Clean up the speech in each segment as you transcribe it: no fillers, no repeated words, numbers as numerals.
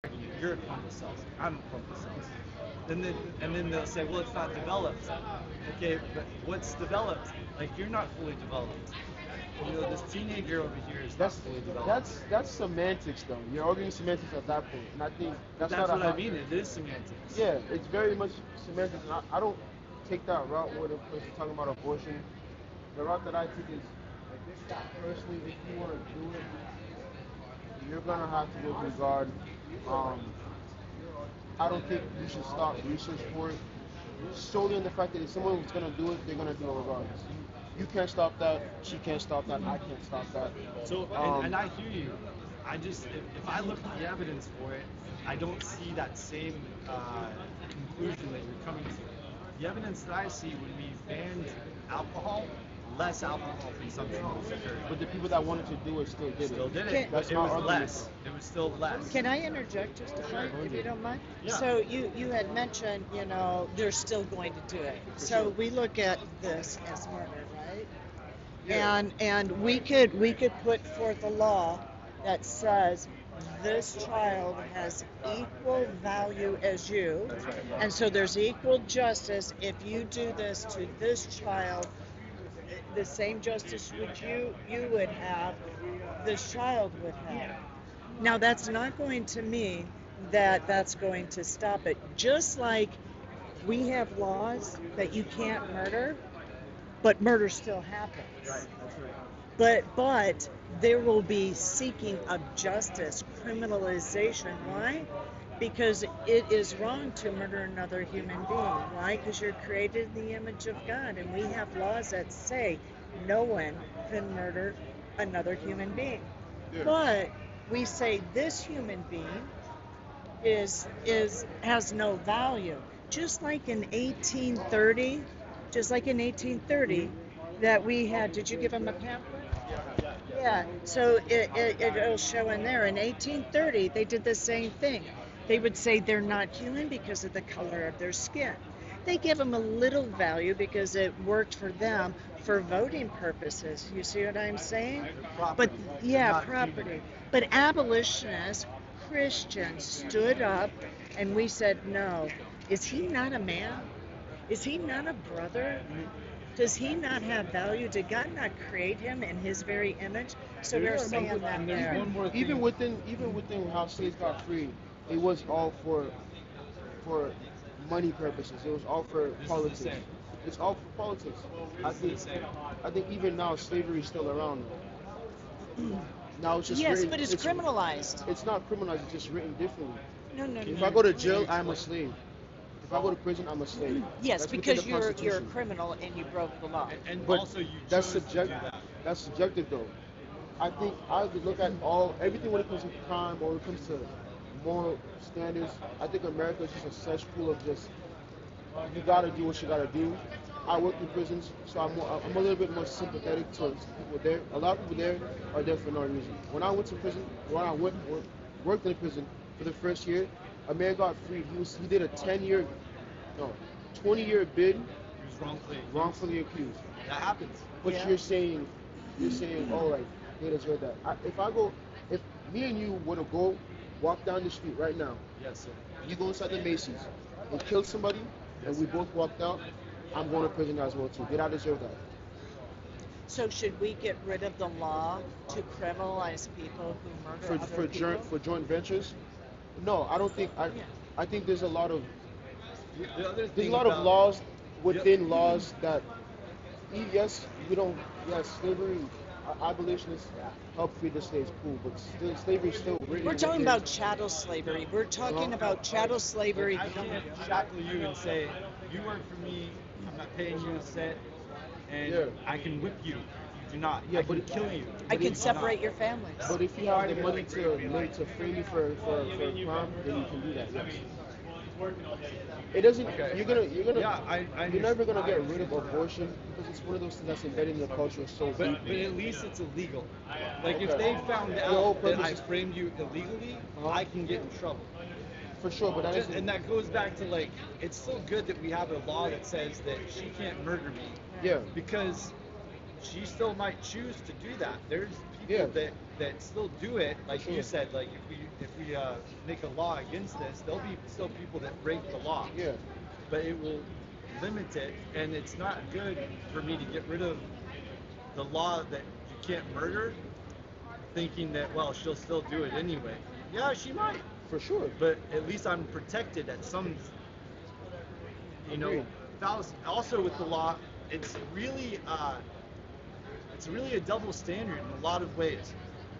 argument. You're a clump of cells. I'm a clump of cells. And then they'll say, well, it's not developed. Okay, but what's developed? Like you're not fully developed. You know, this teenager over here is not That's fully developed. that's semantics though. You're arguing semantics at that point, and I think But that's that's not a what I mean. It is semantics. yeah. It's very much semantics, and I don't take that route where the person's talking about abortion. The route that I take is personally, if you want to do it, you're gonna have to disregard. Um, I don't think you should stop research for it solely on the fact that if someone's gonna do it, they're gonna do it regardless. You can't stop that. She can't stop that. I can't stop that. So, and I hear you. I just, if I look at the evidence for it, I don't see that same conclusion that you're coming to. The evidence that I see when we banned alcohol, less alcohol consumption was occurred. But the people that wanted to do it still did it. Still did it, Can- but That's it my was argument. less. It was still less. Can I interject just a bit, if you don't mind? Yeah. So you had mentioned, they're still going to do it. So we look at this as murder, right? Yeah. And we could put forth a law that says this child has equal value as you, That's right. and so there's equal justice if you do this to this child. The same justice which you would have, this child would have. Now that's not going to mean that that's going to stop it. Just like we have laws that you can't murder, but murder still happens. Right, that's right. But there will be seeking of justice, criminalization. Why? Because it is wrong to murder another human being. Why? Because you're created in the image of God, and we have laws that say no one can murder another human being. Yeah. But we say this human being is has no value. Just like in 1830, that we had. Did you give him a pamphlet? Yeah. So it'll show in there. In 1830, they did the same thing. They would say they're not human because of the color of their skin. They give them a little value because it worked for them for voting purposes. You see what I'm saying? But yeah, Not property. human. But abolitionists, Christians stood up and we said, no. Is he not a man? Is he not a brother? Does he not have value? Did God not create him in his very image? So we're saying that And there's there. one more thing. Even within how slaves got freed, it was all for money purposes. It was all for This is politics. the same. It's all for politics. I This is think the same. I think even now slavery is still around. Now it's just Yes, written, but it's criminalized. It's not criminalized. It's just written differently. No. If I go to jail, I'm a slave. If I go to prison, I'm a slave. Yes, That's within because the you're a Constitution. criminal and you broke the law. And But also, you that's chose to do subjective. that. That's subjective though. I think I would look at everything when it comes to crime or when it comes to moral standards. I think America is just a cesspool of just you gotta do what you gotta do. I work in prisons, so I'm a little bit more sympathetic to people there. A lot of people there are there for no reason. When I went to prison, worked in a prison for the first year, a man got freed. He did a 20-year bid, He was wrongfully accused. That happens. But Yeah. you're saying, oh, like they deserve that. If me and you were to walk down the street right now, Yes, sir. you go inside the Macy's and kill somebody, and we both walked out, I'm going to prison as well too. Did I deserve that? So should we get rid of the law to criminalize people who murder other people? For joint ventures? No, I don't think. Yeah. I think there's a lot of The other there's a thing lot of about- laws within laws that yes, we don't. Yes, slavery. Abolitionists help free the slaves, cool, but still, slavery is still written. We're talking within- about chattel slavery. We're talking about chattel slavery. I can't shackle you and say, you work for me, I'm not paying you a cent, and Yeah. I can whip you. You do not. Yeah, I can but- kill you. I can separate your families. But if you have the money to free me for a crime, then you can do that. Yes. It doesn't. Okay. You're gonna. Yeah, I You're never gonna get rid of abortion because it's one of those things that's embedded in the culture so But deeply. at least it's illegal. Like if Okay. they found The whole out that purpose I is- framed you illegally, Uh-huh. I can get in trouble. For sure, but that Just, isn't. and that goes back to like, it's still good that we have a law that says that she can't murder me Yeah. because she still might choose to do that. There's people Yeah. that still do it, like Sure. you said, like if we if we make a law against this, there'll be still people that break the law. Yeah. But it will limit it, and it's not good for me to get rid of the law that you can't murder, thinking that, well, she'll still do it anyway. Yeah, she might. For sure. But at least I'm protected at some, Agreed. fallacy. Also with the law, it's really a double standard in a lot of ways.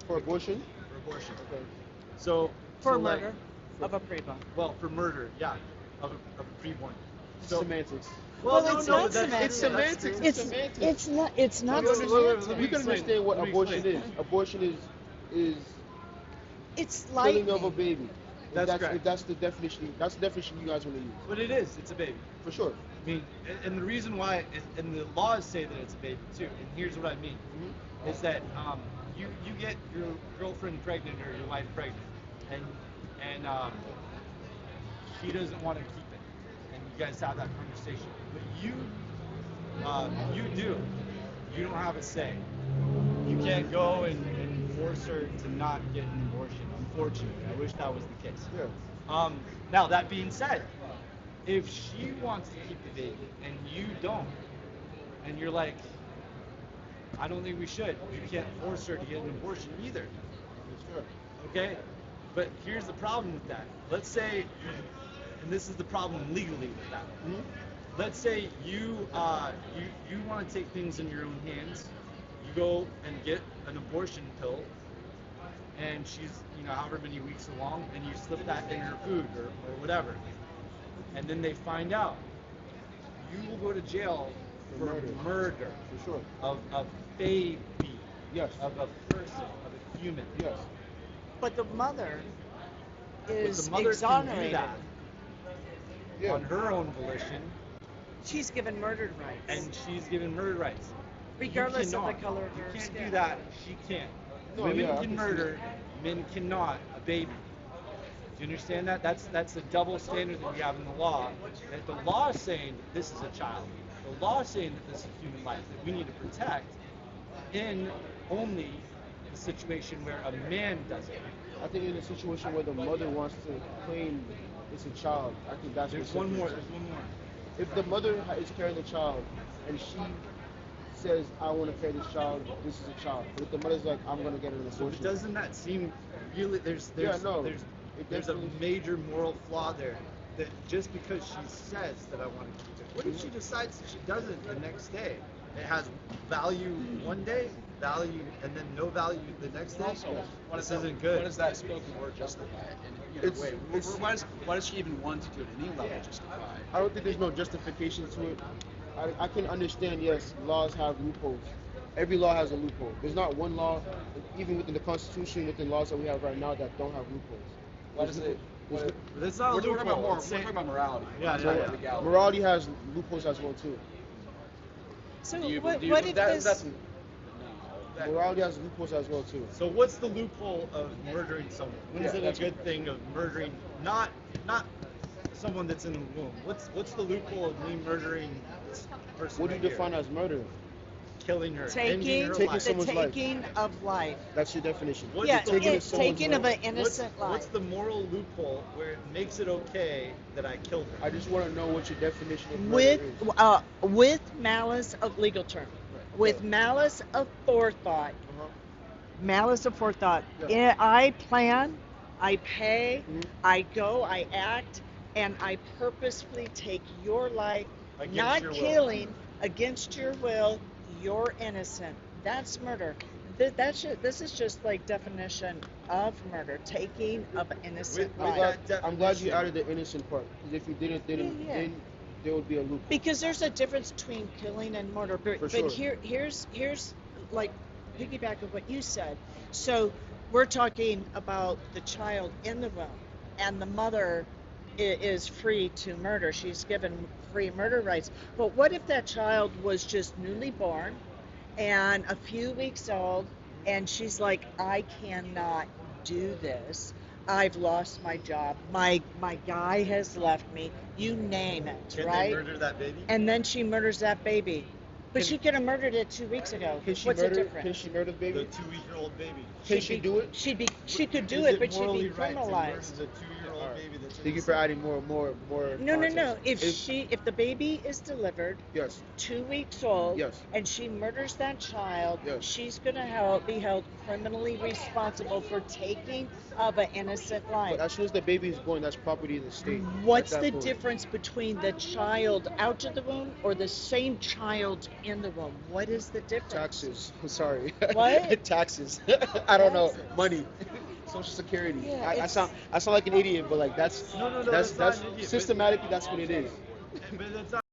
For abortion? For abortion. Okay. So For so like- murder of a preborn. well, for murder, yeah, of a preborn. So, Semantics. Well, no, it's no, not that's- semantics. that's- It's not. It's not. Wait, wait, wait, wait, semantics. let me You can explain. understand what Let me abortion explain. is. Abortion is It's killing of a lightning. baby. That's correct. If that's the definition. That's the definition you guys want to use. But it is. It's a baby. For sure. I mean, and the reason why, and the laws say that it's a baby too. And here's what I mean: is that you get your girlfriend pregnant or your wife pregnant, and she doesn't want to keep it, and you guys have that conversation. But you do. You don't have a say. You can't go and force her to not get an abortion. Unfortunately, I wish that was the case. Yeah. Now that being said, if she wants to keep the baby and you don't, and you're like, I don't think we should, you can't force her to get an abortion either. Sure. Okay? But here's the problem with that. Let's say, and this is the problem legally with that. Let's say you want to take things in your own hands. You go and get an abortion pill, and she's however many weeks along, and you slip that in her food or whatever, and then they find out. You will go to jail for murder For sure. of a baby, Yes. of a person, of a human. Yes. But the mother But is the mother can do exonerated. that Yeah. on her own volition, She's given murdered rights. and she's given murder rights. Regardless You of the cannot. color of You her can't skin. do that. She can't. No, Women yeah, I can can see murder. Men cannot. A baby. Do you understand that? That's the double standard that we have in the law. That the law is saying that this is a child. The law is saying that this is human life that we need to protect. In only the situation where a man does it. I think in a situation where the mother wants to claim it's a child, I think that's There's what's one more. different. There's one more. If the mother is carrying the child and she says, I want to carry this child, this is a child. But if the mother's like, I'm going to get an So abortion. doesn't that seem really? There's no, there's it there's a definitely- major moral flaw there. That just because she says that I want to keep it, what if she decides that she doesn't the next day? It has value one day, value, and then no value the next day. This isn't good. What does that spoken word justify in either way? Why does she even want to do it? Any level justify? I don't think there's no justification to it. I can understand, yes, laws have loopholes. Every law has a loophole. There's not one law, even within the Constitution, within laws that we have right now, that don't have loopholes. Why does it? There's- But it's not a We're talking about loophole. more. We're It's talking about morality. Yeah, We're yeah, talking yeah. about legality. Morality has loopholes as well too. So Do you- what, do you- what if that- this? that's- no, that- Morality has loopholes as well too. So what's the loophole of murdering someone? When is Yeah, it a that's good thing of murdering not someone that's in the womb? What's the loophole of me murdering this person? What do right you here? define as murder? Killing her, Taking ending her the Taking life. someone's life. taking of life. That's your definition. What's Yeah, the taking it's someone's taking of life. an innocent What's life. the moral loophole where it makes it okay that I killed her? I just want to know what your definition of murder with is. with malice of legal term, with Okay. malice of forethought. Uh-huh. Malice of forethought. Yeah. I plan, I pay, Mhm. I go, I act, and I purposefully take your life, Against not your will. killing, against your will. You're innocent. That's murder. This is just like definition of murder, taking of an innocent With life. that I'm glad you definition- added the innocent part, because if you didn't, Yeah. then there would be a loophole. Because there's a difference between killing and murder. But, For but sure. here's like piggyback of what you said. So we're talking about the child in the womb, and the mother is free to murder. She's given free murder rights. But what if that child was just newly born and a few weeks old, and she's like, I cannot do this. I've lost my job. My guy has left me. You name it, Can right? they murder that baby? And then she murders that baby. But she could have murdered it 2 weeks ago. Can she What's murder? the difference? Can she murder the baby? The 2-week-old baby. Can she do it? She could do Is it, but she'd morally be right to murder criminalized. the 2-year-old baby that's Thank you innocent? for adding more. No. context. If the baby is delivered Yes. 2 weeks old, Yes. and she murders that child, Yes. she's gonna be held criminally responsible for taking of an innocent life. But as soon as the baby is born, that's property of the state. What's at the that point. difference between the child out of the womb or the same child in the womb? What is the difference? Taxes. I'm sorry. What? Taxes. I don't know. Taxes. Money. Social Security. Yeah, I sound like an idiot, but like that's No, that's not an idiot, but- systematically that's what it is. But it's not